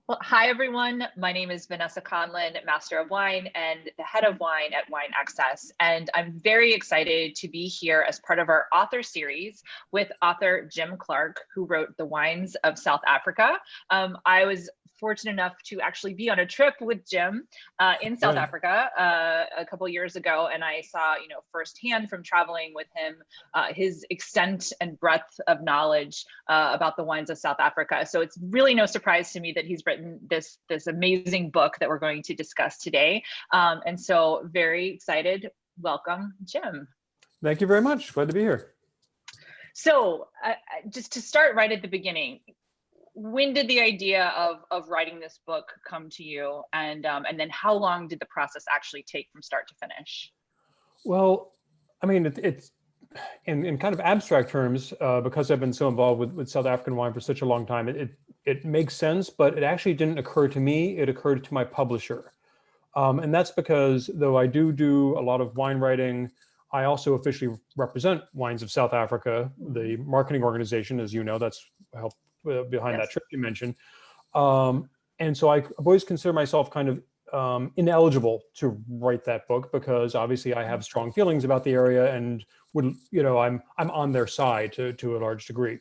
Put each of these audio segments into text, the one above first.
Well, hi everyone. My name is Vanessa Conlin, Master of Wine and the Head of Wine at Wine Access. And I'm very excited to be here as part of our author series with author Jim Clarke, who wrote The Wines of South Africa. I was fortunate enough to actually be on a trip with Jim in South Africa a couple years ago, and I saw, firsthand from traveling with him, his extent and breadth of knowledge about the wines of South Africa. So it's really no surprise to me that he's written this amazing book that we're going to discuss today. And so very excited. Welcome, Jim. Thank you very much. Glad to be here. So just to start right at the beginning, when did the idea of writing this book come to you? And then how long did the process actually take from start to finish? Well, I mean, it's in kind of abstract terms, because I've been so involved with South African wine for such a long time, it makes sense, but it actually didn't occur to me, it occurred to my publisher. And that's because though I do a lot of wine writing, I also officially represent Wines of South Africa, the marketing organization, as you know, that's helped behind that trip you mentioned. And so I've always considered myself kind of ineligible to write that book because obviously I have strong feelings about the area and would, I'm on their side to a large degree.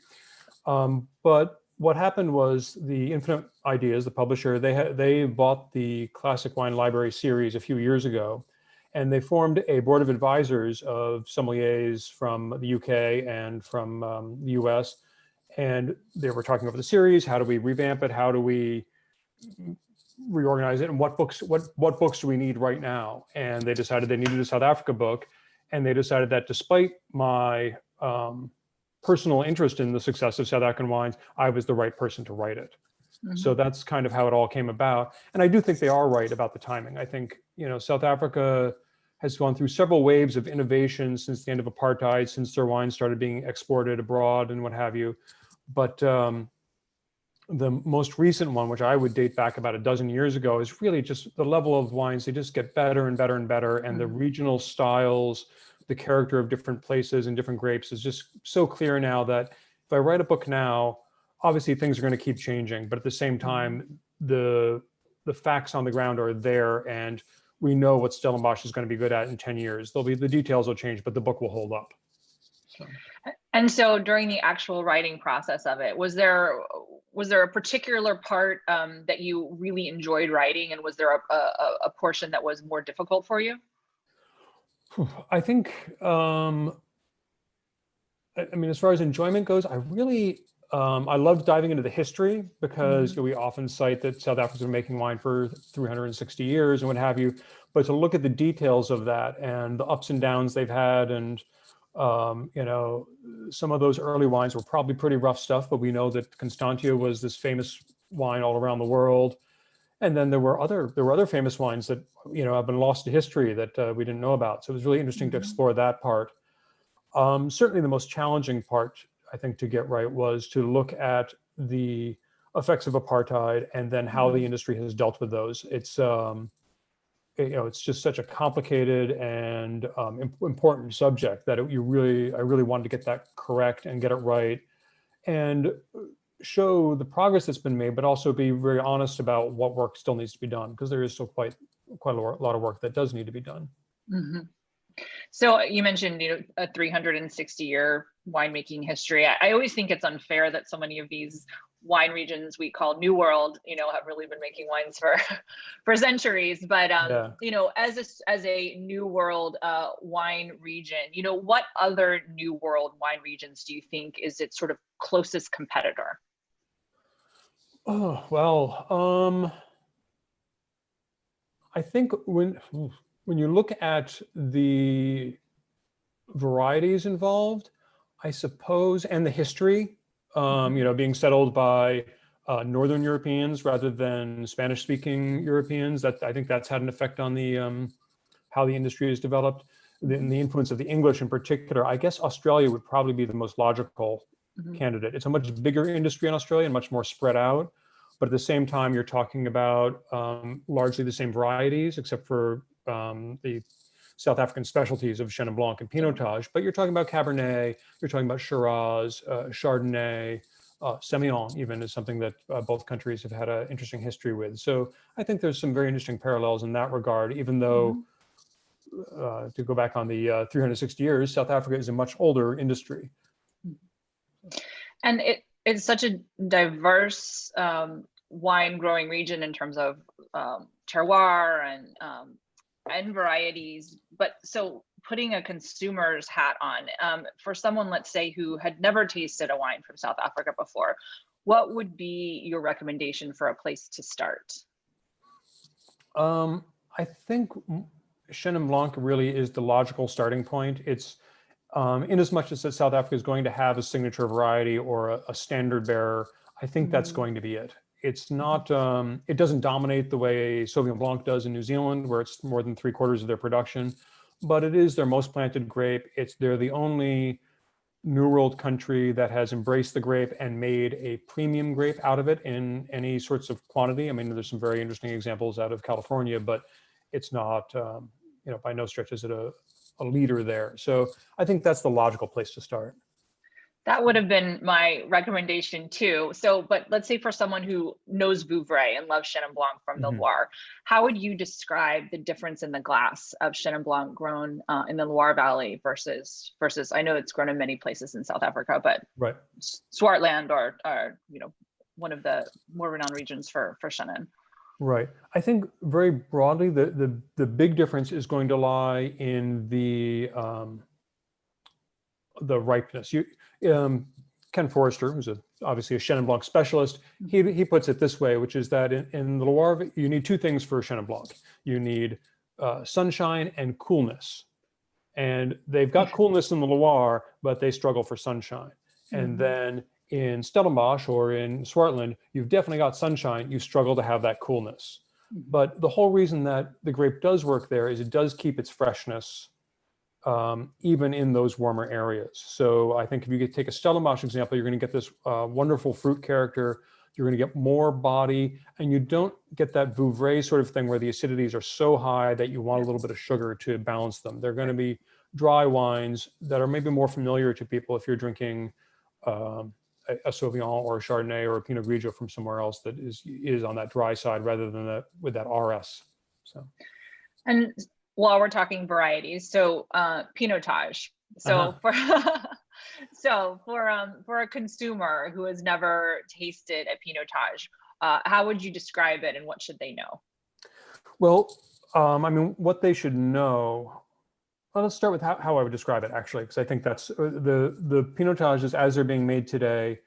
But what happened was the Infinite Ideas, the publisher, they bought the Classic Wine Library series a few years ago, and they formed a board of advisors of sommeliers from the UK and from the US. And they were talking over the series. How do we revamp it? How do we reorganize it? And what books do we need right now? And they decided they needed a South Africa book. And they decided that despite my personal interest in the success of South African wines, I was the right person to write it. Mm-hmm. So that's kind of how it all came about. And I do think they are right about the timing. I think, South Africa has gone through several waves of innovation since the end of apartheid, since their wine started being exported abroad and what have you. But the most recent one, which I would date back about a dozen years ago, is really just the level of wines. They just get better and better and better. And the regional styles, the character of different places and different grapes is just so clear now that if I write a book now, obviously things are going to keep changing. But at the same time, the facts on the ground are there. And we know what Stellenbosch is going to be good at in 10 years. The details will change, but the book will hold up. So. And so during the actual writing process of it, was there a particular part that you really enjoyed writing, and was there a portion that was more difficult for you? I think, I mean, as far as enjoyment goes, I really, I loved diving into the history because we often cite that South Africa's been making wine for 360 years and what have you, but to look at the details of that and the ups and downs they've had, and some of those early wines were probably pretty rough stuff, but we know that Constantia was this famous wine all around the world. And then there were other famous wines that, have been lost to history that we didn't know about. So it was really interesting to explore that part. Certainly the most challenging part, I think, to get right was to look at the effects of apartheid and then how the industry has dealt with those. It's, it's just such a complicated and important subject that I really wanted to get that correct and get it right and show the progress that's been made, but also be very honest about what work still needs to be done, because there is still quite a lot of work that does need to be done. Mm-hmm. So you mentioned, a 360-year winemaking history. I always think it's unfair that so many of these wine regions we call New World, have really been making wines for centuries. But as a New World wine region, what other New World wine regions do you think is its sort of closest competitor? Oh, well, I think when you look at the varieties involved, I suppose, and the history, being settled by Northern Europeans rather than Spanish-speaking Europeans, I think that's had an effect on the how the industry is developed. The influence of the English in particular. I guess Australia would probably be the most logical candidate. It's a much bigger industry in Australia and much more spread out. But at the same time, you're talking about largely the same varieties, except for the South African specialties of Chenin Blanc and Pinotage. But you're talking about Cabernet, you're talking about Shiraz, Chardonnay, Semillon even is something that both countries have had an interesting history with. So I think there's some very interesting parallels in that regard, even though to go back on the 360 years, South Africa is a much older industry. And it's such a diverse wine growing region in terms of terroir and varieties. But so putting a consumer's hat on, for someone, let's say, who had never tasted a wine from South Africa before, what would be your recommendation for a place to start? I think Chenin Blanc really is the logical starting point. It's in as much as that South Africa is going to have a signature variety or a standard bearer, I think that's going to be it. It's not, it doesn't dominate the way Sauvignon Blanc does in New Zealand, where it's more than 3/4 of their production, but it is their most planted grape. They're the only New World country that has embraced the grape and made a premium grape out of it in any sorts of quantity. I mean, there's some very interesting examples out of California, but it's not, by no stretch is it a leader there. So I think that's the logical place to start. That would have been my recommendation too. So, but let's say for someone who knows Vouvray and loves Chenin Blanc from the Loire, how would you describe the difference in the glass of Chenin Blanc grown in the Loire Valley versus, I know it's grown in many places in South Africa, but right. Swartland or one of the more renowned regions for Chenin? Right. I think very broadly, the big difference is going to lie in the ripeness. Ken Forrester, who's obviously a Chenin Blanc specialist, he puts it this way, which is that in the Loire, you need two things for Chenin Blanc. You need sunshine and coolness. And they've got coolness in the Loire, but they struggle for sunshine. And then in Stellenbosch or in Swartland, you've definitely got sunshine, you struggle to have that coolness. But the whole reason that the grape does work there is it does keep its freshness even in those warmer areas. So I think if you could take a Stellenbosch example, you're going to get this wonderful fruit character, you're going to get more body, and you don't get that Vouvray sort of thing where the acidities are so high that you want a little bit of sugar to balance them. They're going to be dry wines that are maybe more familiar to people if you're drinking a Sauvignon or a Chardonnay or a Pinot Grigio from somewhere else that is on that dry side rather than with that RS. So. And while we're talking varieties, so Pinotage. So for a consumer who has never tasted a Pinotage, how would you describe it and what should they know? Well, I mean, what they should know. Well, let's start with how I would describe it, actually, because I think that's the Pinotages as they're being made today.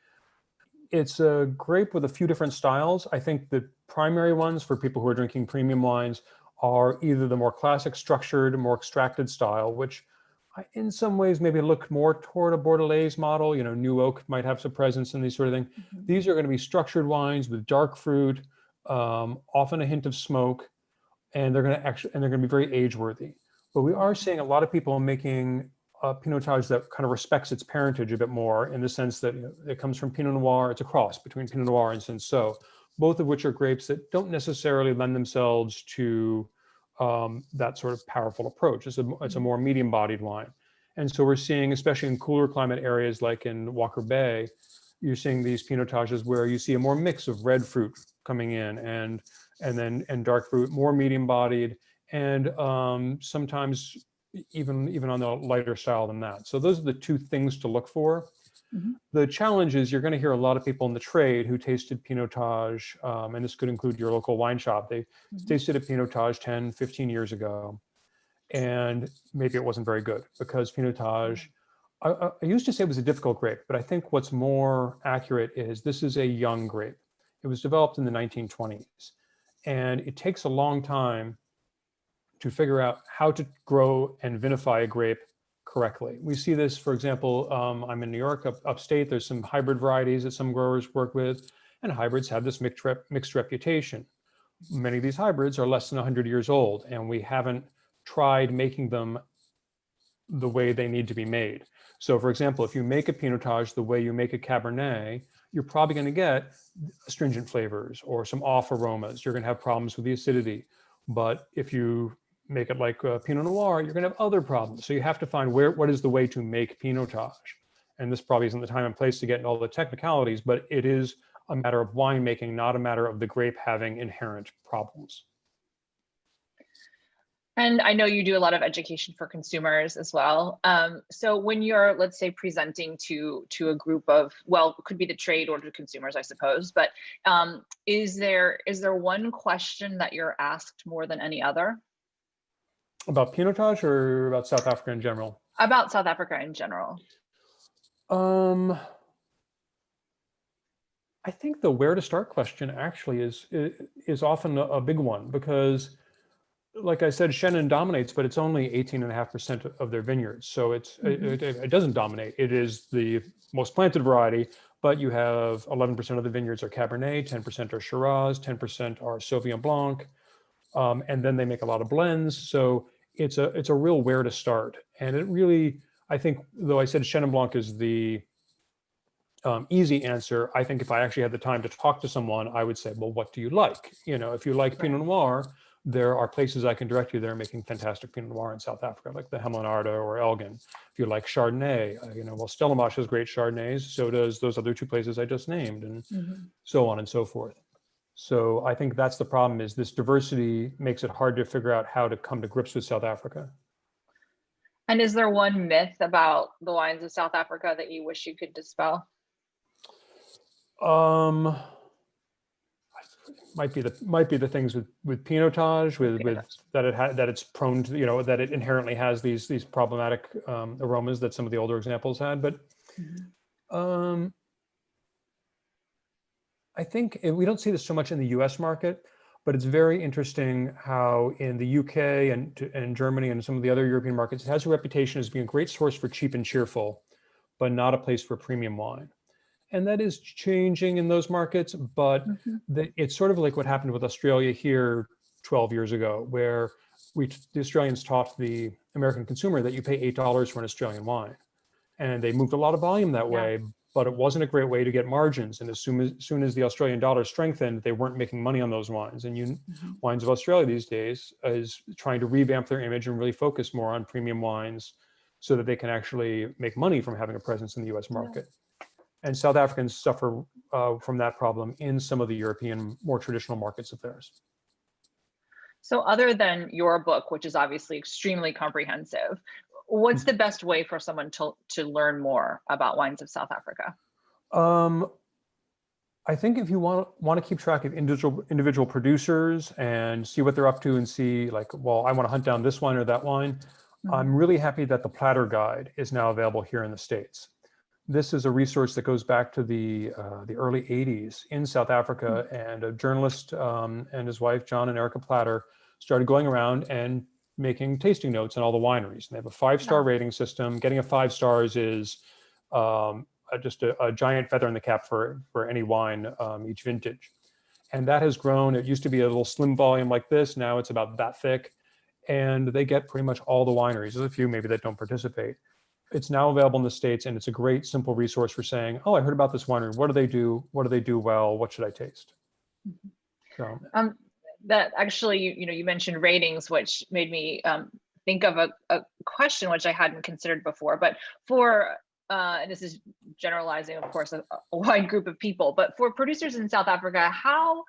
It's a grape with a few different styles. I think the primary ones for people who are drinking premium wines are either the more classic structured, more extracted style, which in some ways maybe look more toward a Bordelaise model. New Oak might have some presence in these sort of things. These are going to be structured wines with dark fruit, often a hint of smoke, and they're going to be very age-worthy. But we are seeing a lot of people making a Pinotage that kind of respects its parentage a bit more, in the sense that it comes from Pinot Noir. It's a cross between Pinot Noir and Cinsault, both of which are grapes that don't necessarily lend themselves to that sort of powerful approach. It's a more medium-bodied wine. And so we're seeing, especially in cooler climate areas like in Walker Bay, you're seeing these Pinotages where you see a more mix of red fruit coming in and dark fruit, more medium-bodied, and sometimes even on the lighter style than that. So those are the two things to look for. The challenge is you're going to hear a lot of people in the trade who tasted Pinotage, and this could include your local wine shop. They tasted a Pinotage 10, 15 years ago, and maybe it wasn't very good because Pinotage, I used to say it was a difficult grape, but I think what's more accurate is this is a young grape. It was developed in the 1920s, and it takes a long time to figure out how to grow and vinify a grape correctly. We see this, for example, I'm in New York, upstate. There's some hybrid varieties that some growers work with, and hybrids have this mixed reputation. Many of these hybrids are less than 100 years old, and we haven't tried making them the way they need to be made. So, for example, if you make a Pinotage the way you make a Cabernet, you're probably going to get astringent flavors or some off aromas. You're going to have problems with the acidity. But if you make it like Pinot Noir, you're going to have other problems. So you have to find what is the way to make Pinotage. and this probably isn't the time and place to get into all the technicalities, but it is a matter of winemaking, not a matter of the grape having inherent problems. And I know you do a lot of education for consumers as well. So when you're, let's say, presenting to a group of, well, it could be the trade or to consumers, I suppose, but is there one question that you're asked more than any other? About Pinotage or about South Africa in general? About South Africa in general. I think the where to start question actually is often a big one, because like I said, Chenin dominates, but it's only 18.5% of their vineyards. So it doesn't dominate. It is the most planted variety, but you have 11% of the vineyards are Cabernet, 10% are Shiraz, 10% are Sauvignon Blanc. And then they make a lot of blends. So it's a real where to start. And it really, I think, though I said Chenin Blanc is the easy answer, I think if I actually had the time to talk to someone, I would say, well, what do you like? If you like Pinot Noir, there are places I can direct you that are making fantastic Pinot Noir in South Africa, like the Hemelarde or Elgin. If you like Chardonnay, well, Stellenbosch has great Chardonnays, so does those other two places I just named, and so on and so forth. So I think that's the problem, is this diversity makes it hard to figure out how to come to grips with South Africa. And is there one myth about the wines of South Africa that you wish you could dispel? Might be the things with Pinotage, with that it's prone to, that it inherently has these problematic aromas that some of the older examples had. But I think we don't see this so much in the U.S. market, but it's very interesting how in the UK and Germany and some of the other European markets, it has a reputation as being a great source for cheap and cheerful, but not a place for premium wine. And that is changing in those markets, but it's sort of like what happened with Australia here 12 years ago, where the Australians taught the American consumer that you pay $8 for an Australian wine. And they moved a lot of volume that way, but it wasn't a great way to get margins. And as soon as the Australian dollar strengthened, they weren't making money on those wines. And Wines of Australia these days is trying to revamp their image and really focus more on premium wines so that they can actually make money from having a presence in the US market. And South Africans suffer from that problem in some of the European, more traditional markets of theirs. So other than your book, which is obviously extremely comprehensive, what's the best way for someone to learn more about wines of South Africa? I think if you want to keep track of individual producers and see what they're up to and see, like, well, I want to hunt down this wine or that wine, I'm really happy that the Platter Guide is now available here in the States. This is a resource that goes back to the early 80s in South Africa, and a journalist and his wife, John and Erica Platter, started going around and making tasting notes on all the wineries. And they have a 5-star rating system. Getting a 5 stars is just a giant feather in the cap for any wine each vintage. And that has grown. It used to be a little slim volume like this. Now it's about that thick. And they get pretty much all the wineries. There's a few maybe that don't participate. It's now available in the States, and it's a great, simple resource for saying, oh, I heard about this winery. What do they do? What do they do well? What should I taste? So that actually, you mentioned ratings, which made me think of a question which I hadn't considered before. But for, and this is generalizing, of course, a wide group of people, but for producers in South Africa, how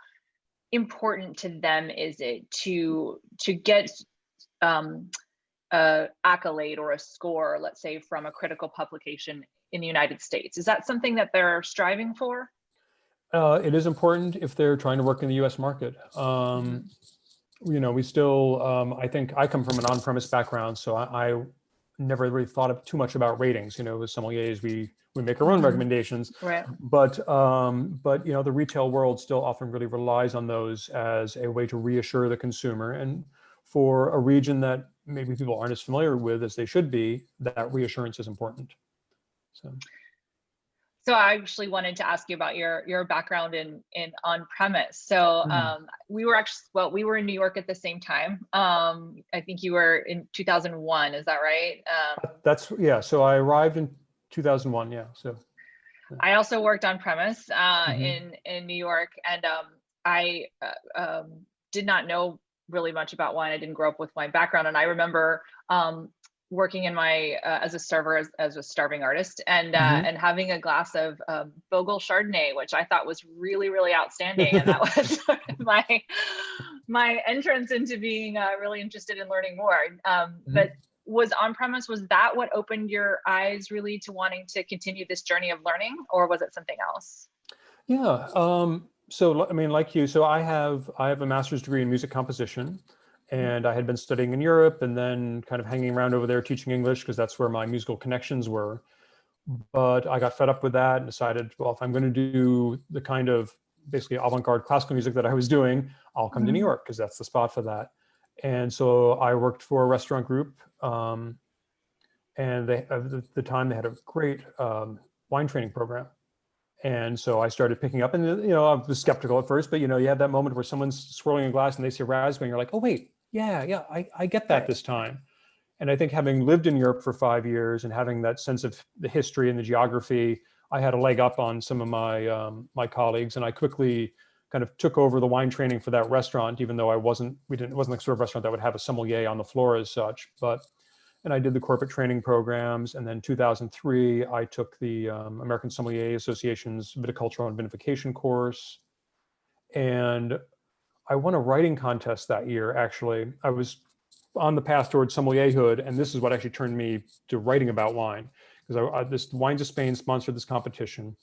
important to them is it to get accolade or a score, let's say, from a critical publication in the United States? Is that something that they're striving for? It is important if they're trying to work in the U.S. market. We still, I think I come from an on-premise background, so I never really thought too much about ratings. With sommeliers, we make our own recommendations, right? But the retail world still often really relies on those as a way to reassure the consumer. And for a region that maybe people aren't as familiar with as they should be, that reassurance is important. So I actually wanted to ask you about your background in on-premise. So we were in New York at the same time. I think you were in 2001. Is that right? So I arrived in 2001. Yeah. So I also worked on premise in New York, and I did not know really much about wine. I didn't grow up with wine background, and I remember working in my as a server, as a starving artist, and having a glass of Bogle Chardonnay, which I thought was really, really outstanding, and that was sort of my entrance into being really interested in learning more. But was on-premise, was that what opened your eyes really to wanting to continue this journey of learning, or was it something else? Yeah. So I mean, like you, so I have a master's degree in music composition. And I had been studying in Europe and then kind of hanging around over there teaching English because that's where my musical connections were. But I got fed up with that and decided, well, if I'm going to do the kind of basically avant-garde classical music that I was doing, I'll come to New York because that's the spot for that. And so I worked for a restaurant group, and they at the time they had a great wine training program. And so I started picking up, and I was skeptical at first, but you have that moment where someone's swirling a glass and they say raspberry, and you're like, oh wait, yeah, I get that this time. And I think having lived in Europe for 5 years and having that sense of the history and the geography, I had a leg up on some of my colleagues, and I quickly kind of took over the wine training for that restaurant, even though it wasn't the sort of restaurant that would have a sommelier on the floor as such. And I did the corporate training programs. And then 2003, I took the American Sommelier Association's viticultural and vinification course. And I won a writing contest that year, actually. I was on the path towards sommelierhood, and this is what actually turned me to writing about wine. Because this Wines of Spain sponsored this competition,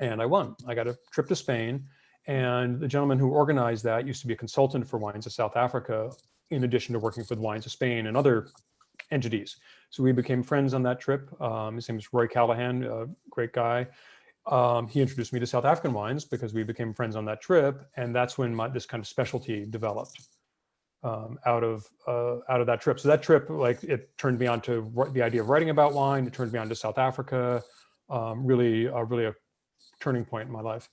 and I won. I got a trip to Spain, and the gentleman who organized that used to be a consultant for Wines of South Africa, in addition to working for the Wines of Spain and other entities. So we became friends on that trip. His name is Roy Callahan, a great guy. He introduced me to South African wines because we became friends on that trip, and that's when this kind of specialty developed out of that trip. So that trip, like, it turned me on to the idea of writing about wine. It turned me on to South Africa. Really a turning point in my life.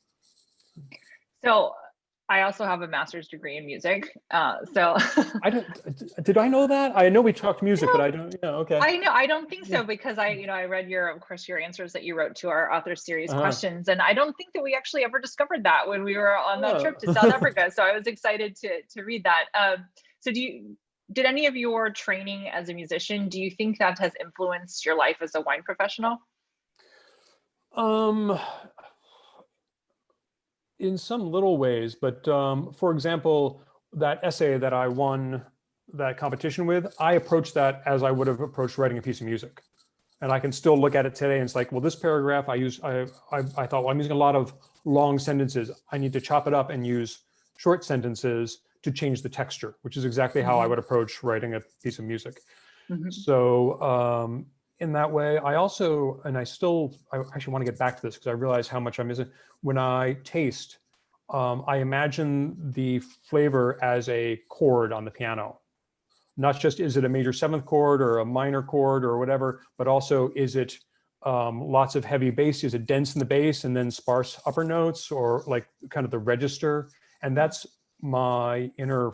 So I also have a master's degree in music. So did I know that? I know we talked music, but I don't. Yeah, okay. I don't think so, because I read your answers that you wrote to our author series questions, and I don't think that we actually ever discovered that when we were on that trip to South Africa. So I was excited to read that. So did any of your training as a musician, do you think that has influenced your life as a wine professional? In some little ways, but for example, that essay that I won that competition with, I approached that as I would have approached writing a piece of music. And I can still look at it today and it's like, well, this paragraph I thought, well, I'm using a lot of long sentences. I need to chop it up and use short sentences to change the texture, which is exactly how I would approach writing a piece of music. So in that way, I actually want to get back to this because I realize how much I'm missing. When I taste, I imagine the flavor as a chord on the piano. Not just is it a major seventh chord or a minor chord or whatever, but also is it lots of heavy bass? Is it dense in the bass and then sparse upper notes, or like kind of the register? And that's my inner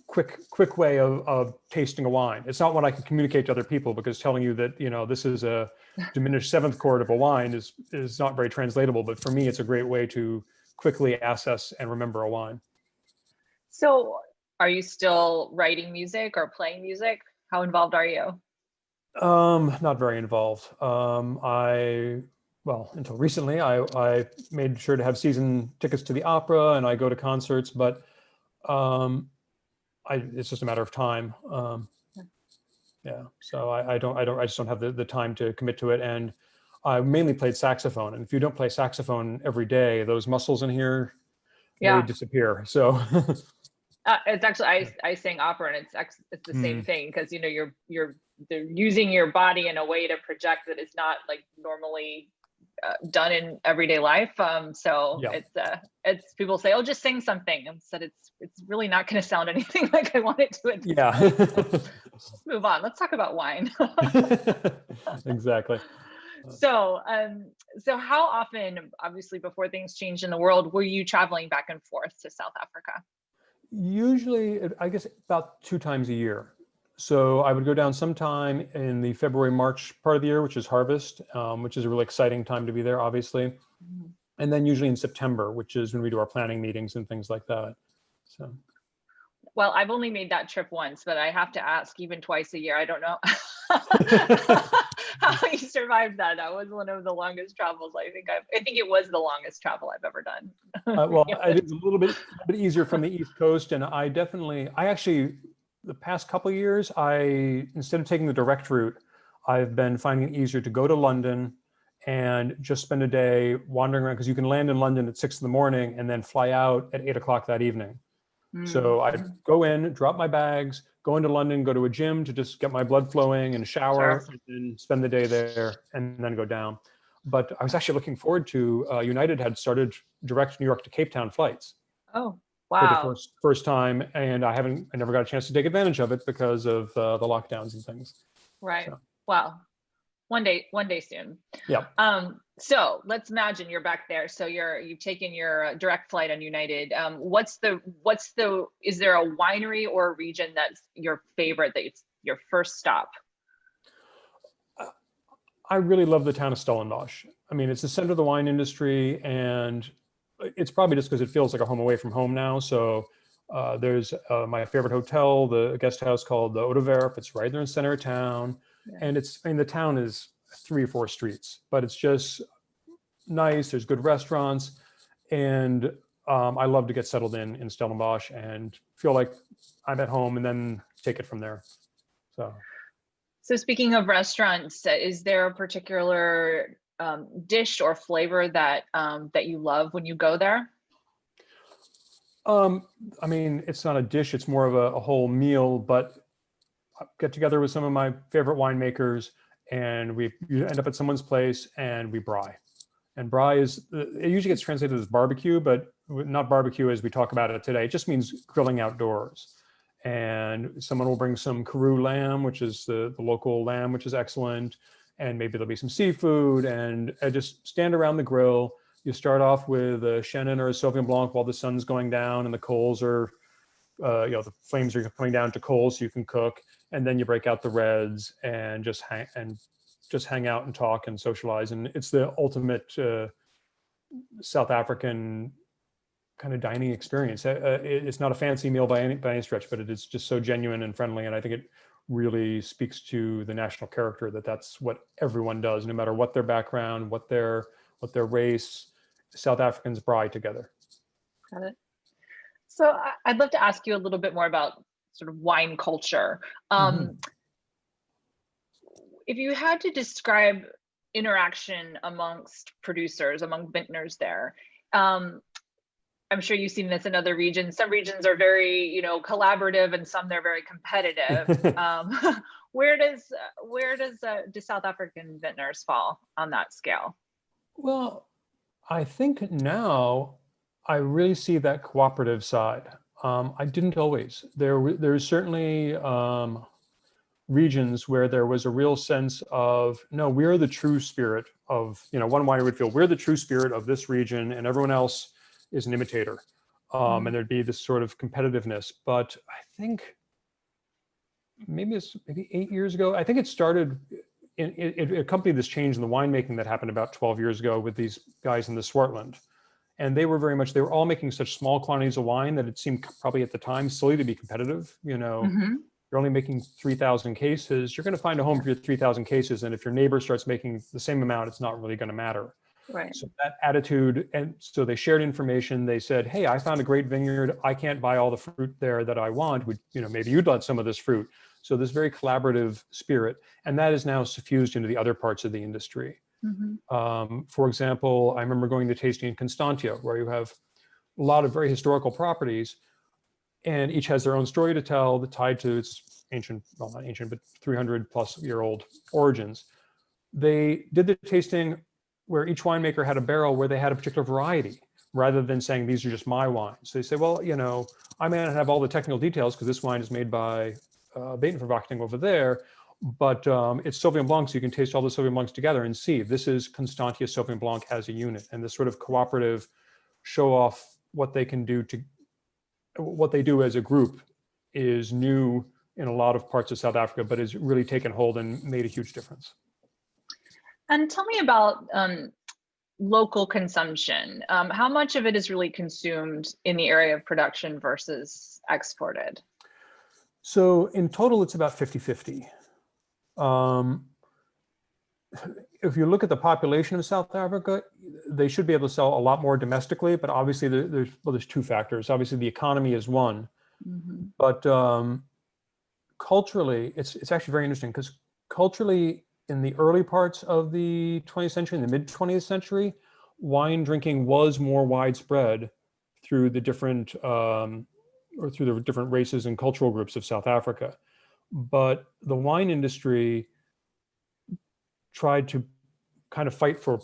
quick way of tasting a wine. It's not what I can communicate to other people, because telling you that, this is a diminished seventh chord of a wine is not very translatable. But for me, it's a great way to quickly assess and remember a wine. So are you still writing music or playing music? How involved are you? Not very involved. Until recently, I made sure to have season tickets to the opera, and I go to concerts, but it's just a matter of time. So I just don't have the time to commit to it. And I mainly played saxophone. And if you don't play saxophone every day, those muscles in here, they disappear. So it's actually, I sang opera, and it's the same thing, because they're using your body in a way to project that is not like normally done in everyday life. It's people say, oh, just sing something, and said it's really not going to sound anything like I want it to. Let's move on. Let's talk about wine. Exactly. So how often, obviously before things changed in the world, were you traveling back and forth to South Africa? Usually, I guess about 2 times a year. So I would go down sometime in the February, March part of the year, which is harvest, which is a really exciting time to be there, obviously. And then usually in September, which is when we do our planning meetings and things like that. So. Well, I've only made that trip once, but I have to ask even twice a year. I don't know how you survived that. That was one of the longest travels I think it was the longest travel I've ever done. Well, it is a little bit easier from the East Coast, and I actually, the past couple of years, instead of taking the direct route, I've been finding it easier to go to London and just spend a day wandering around, because you can land in London at 6 in the morning and then fly out at 8 o'clock that evening. So I go in, drop my bags, go into London, go to a gym to just get my blood flowing and shower, Sure. and then spend the day there and then go down. But I was actually looking forward to, United had started direct New York to Cape Town flights Oh, for the wow. first time, and I never got a chance to take advantage of it because of the lockdowns and things. Right. So Wow. One day soon. yeah. So let's imagine you're back there. So you've taken your direct flight on United. Is there a winery or a region that's your favorite, that it's your first stop? I really love the town of Stellenbosch. I mean, it's the center of the wine industry, and it's probably just because it feels like a home away from home now. So there's my favorite hotel, the guest house called the Eau de Verre. It's right there in the center of town. Yeah. And the town is 3 or 4 streets, but it's just nice. There's good restaurants. And I love to get settled in Stellenbosch and feel like I'm at home, and then take it from there. So speaking of restaurants, is there a particular dish or flavor that you love when you go there? I mean, it's not a dish, it's more of a whole meal, but I get together with some of my favorite winemakers, and you end up at someone's place and we braai. And braai it usually gets translated as barbecue, but not barbecue as we talk about it today. It just means grilling outdoors. And someone will bring some Karoo lamb, which is the local lamb, which is excellent. And maybe there'll be some seafood, and just stand around the grill. You start off with a Chenin or a Sauvignon Blanc while the sun's going down and the coals are, the flames are coming down to coals so you can cook. And then you break out the reds and just hang out and talk and socialize. And it's the ultimate South African kind of dining experience. It's not a fancy meal by any stretch, but it is just so genuine and friendly. And I think it really speaks to the national character that's what everyone does, no matter what their background, what their race. South Africans braai together. Got it. So I'd love to ask you a little bit more about sort of wine culture. If you had to describe interaction amongst producers, among vintners there, I'm sure you've seen this in other regions. Some regions are very, collaborative, and some they're very competitive. Where do South African vintners fall on that scale? Well, I think now I really see that cooperative side. I didn't always. There's certainly regions where there was a real sense of, no, we're the true spirit of, one winery would feel, we're the true spirit of this region, and everyone else is an imitator. And there'd be this sort of competitiveness. But I think maybe 8 years ago, I think it started, it accompanied this change in the winemaking that happened about 12 years ago with these guys in the Swartland. And they were all making such small quantities of wine that it seemed probably at the time silly to be competitive. You're only making 3,000 cases. You're going to find a home for your 3,000 cases. And if your neighbor starts making the same amount, it's not really going to matter. Right. So that attitude, and so they shared information. They said, hey, I found a great vineyard. I can't buy all the fruit there that I want. Maybe you'd like some of this fruit. So this very collaborative spirit, and that is now suffused into the other parts of the industry. For example, I remember going to tasting in Constantia, where you have a lot of very historical properties, and each has their own story to tell, tied to its ancient, well, not ancient, but 300 plus year old origins. They did the tasting where each winemaker had a barrel where they had a particular variety, rather than saying, these are just my wines. So they say, well, I may not have all the technical details because this wine is made by Batenverwachting over there, but it's Sauvignon Blanc, so you can taste all the Sauvignon Blancs together and see this is Constantia Sauvignon Blanc as a unit. And this sort of cooperative show off what they can do what they do as a group is new in a lot of parts of South Africa, but has really taken hold and made a huge difference. And tell me about local consumption, how much of it is really consumed in the area of production versus exported? So in total, it's about 50-50. If you look at the population of South Africa, they should be able to sell a lot more domestically, but obviously there's two factors. Obviously the economy is one, but culturally, it's actually very interesting because culturally in the early parts of the 20th century, in the mid 20th century, wine drinking was more widespread through the different races and cultural groups of South Africa. But the wine industry tried to kind of fight for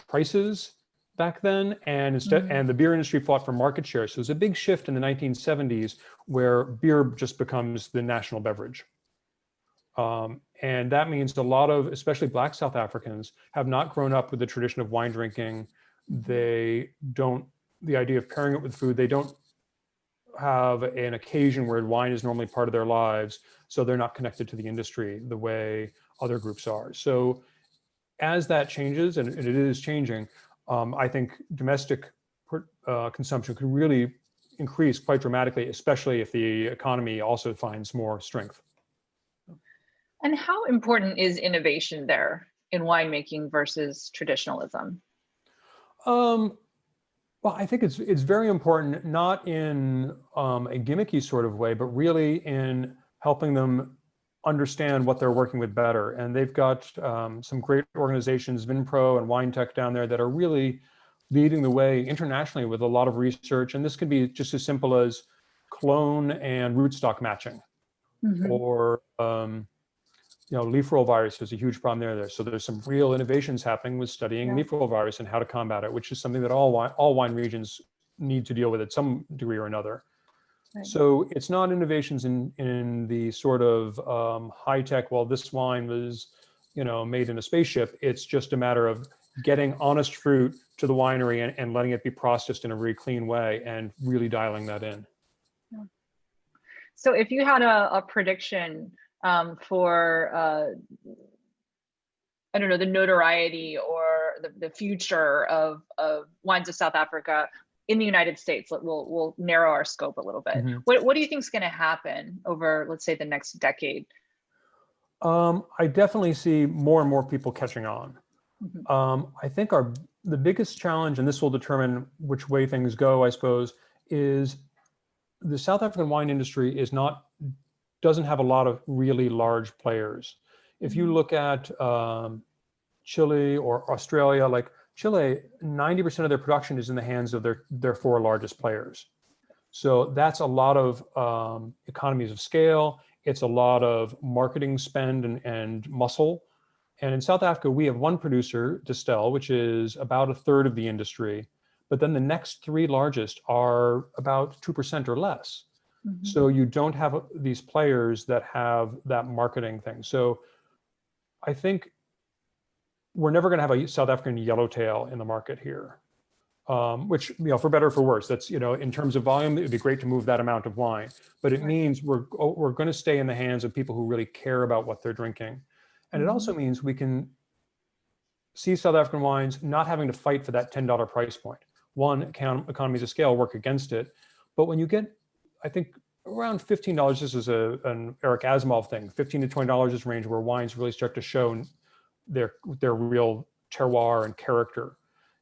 prices back then, and and the beer industry fought for market share. So there's a big shift in the 1970s where beer just becomes the national beverage. And that means a lot of, especially Black South Africans, have not grown up with the tradition of wine drinking. They don't, the idea of pairing it with food, they don't have an occasion where wine is normally part of their lives. So they're not connected to the industry the way other groups are. So as that changes, and it is changing, I think domestic consumption could really increase quite dramatically, especially if the economy also finds more strength. And how important is innovation there in winemaking versus traditionalism? Well, I think it's very important, not in a gimmicky sort of way, but really in helping them understand what they're working with better. And they've got some great organizations, Vinpro and WineTech down there, that are really leading the way internationally with a lot of research. And this can be just as simple as clone and rootstock matching, or leaf roll virus is a huge problem there. So there's some real innovations happening with studying leaf roll virus and how to combat it, which is something that all wine regions need to deal with at some degree or another. Right. So it's not innovations in the sort of high tech, well, this wine was, made in a spaceship. It's just a matter of getting honest fruit to the winery and letting it be processed in a very clean way and really dialing that in. So if you had a prediction for I don't know, the notoriety or the future of wines of South Africa in the United States, we'll narrow our scope a little bit. What do you think is going to happen over, let's say, the next decade? I definitely see more and more people catching on. I think the biggest challenge, and this will determine which way things go, I suppose, is the South African wine industry doesn't have a lot of really large players. If you look at Chile or Australia, like Chile, 90% of their production is in the hands of their four largest players. So that's a lot of economies of scale. It's a lot of marketing spend and muscle. And in South Africa, we have one producer, Distel, which is about a third of the industry. But then the next three largest are about 2% or less. So you don't have these players that have that marketing thing. So I think we're never going to have a South African yellowtail in the market here, which, for better or for worse, that's, in terms of volume, it would be great to move that amount of wine. But it means we're going to stay in the hands of people who really care about what they're drinking. And it also means we can see South African wines not having to fight for that $10 price point. One, economies of scale work against it. But when you get, I think, around $15, this is an Eric Asimov thing, $15 to $20 is range where wines really start to show their real terroir and character.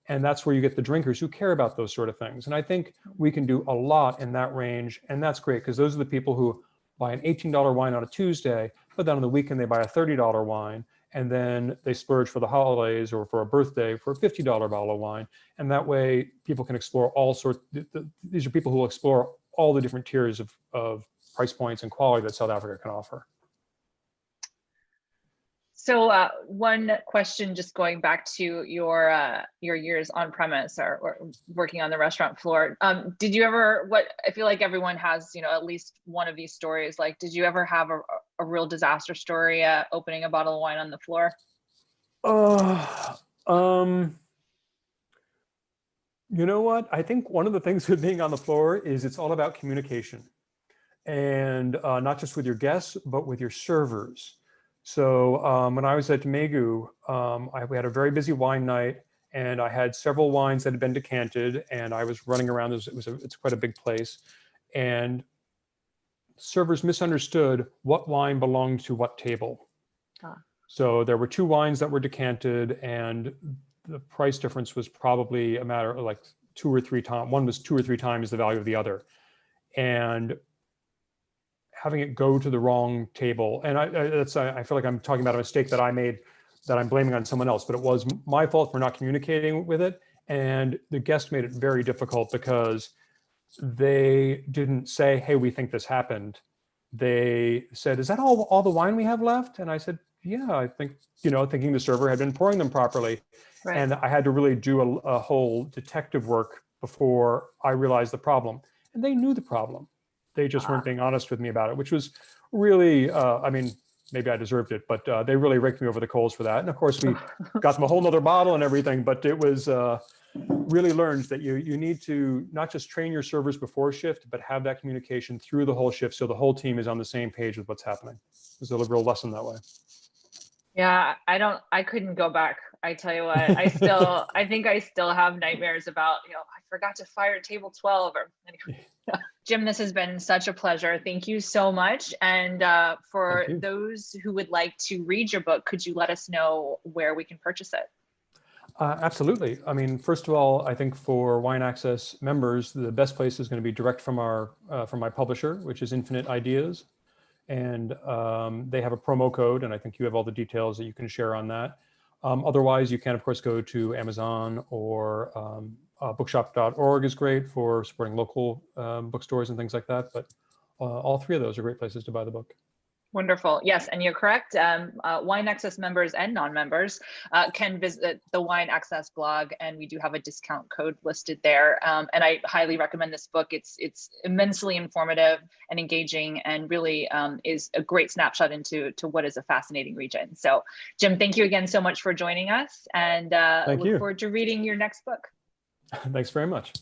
And that's where you get the drinkers who care about those sort of things. And I think we can do a lot in that range. And that's great, because those are the people who buy an $18 wine on a Tuesday, but then on the weekend they buy a $30 wine. And then they splurge for the holidays or for a birthday for a $50 bottle of wine. And that way people can explore all sorts. These are people who will explore all the different tiers of price points and quality that South Africa can offer. So one question, just going back to your years on premise or working on the restaurant floor, did you ever, I feel like everyone has, at least one of these stories, like, did you ever have a real disaster story opening a bottle of wine on the floor? You know what? I think one of the things with being on the floor is it's all about communication, and not just with your guests, but with your servers. So when I was at Megu, we had a very busy wine night, and I had several wines that had been decanted, and I was running around. It's quite a big place, and servers misunderstood what wine belonged to what table. So there were two wines that were decanted, and the price difference was probably a matter of like 2 or 3 times. One was 2 or 3 times the value of the other, and having it go to the wrong table. And I feel like I'm talking about a mistake that I made that I'm blaming on someone else, but it was my fault for not communicating with it. And the guest made it very difficult because they didn't say, hey, we think this happened. They said, is that all the wine we have left? And I said, yeah, I think, thinking the server had been pouring them properly. Right. And I had to really do a whole detective work before I realized the problem. And they knew the problem. They just weren't being honest with me about it, which was really, maybe I deserved it, but they really raked me over the coals for that. And of course, we got them a whole nother bottle and everything, but it was really learned that you need to not just train your servers before shift, but have that communication through the whole shift so the whole team is on the same page with what's happening. It was a real lesson that way. Yeah, I couldn't go back. I tell you what, I think I still have nightmares about, I forgot to fire table 12 or anyway. Jim, this has been such a pleasure. Thank you so much. And for those who would like to read your book, could you let us know where we can purchase it? Absolutely. I mean, first of all, I think for Wine Access members, the best place is going to be direct from my publisher, which is Infinite Ideas. And they have a promo code, and I think you have all the details that you can share on that. Otherwise, you can, of course, go to Amazon, or bookshop.org is great for supporting local bookstores and things like that. But all 3 of those are great places to buy the book. Wonderful. Yes, and you're correct. Wine Access members and non-members can visit the Wine Access blog, and we do have a discount code listed there. And I highly recommend this book. It's immensely informative and engaging, and really is a great snapshot into what is a fascinating region. So, Jim, thank you again so much for joining us, and look forward to reading your next book. Thanks very much.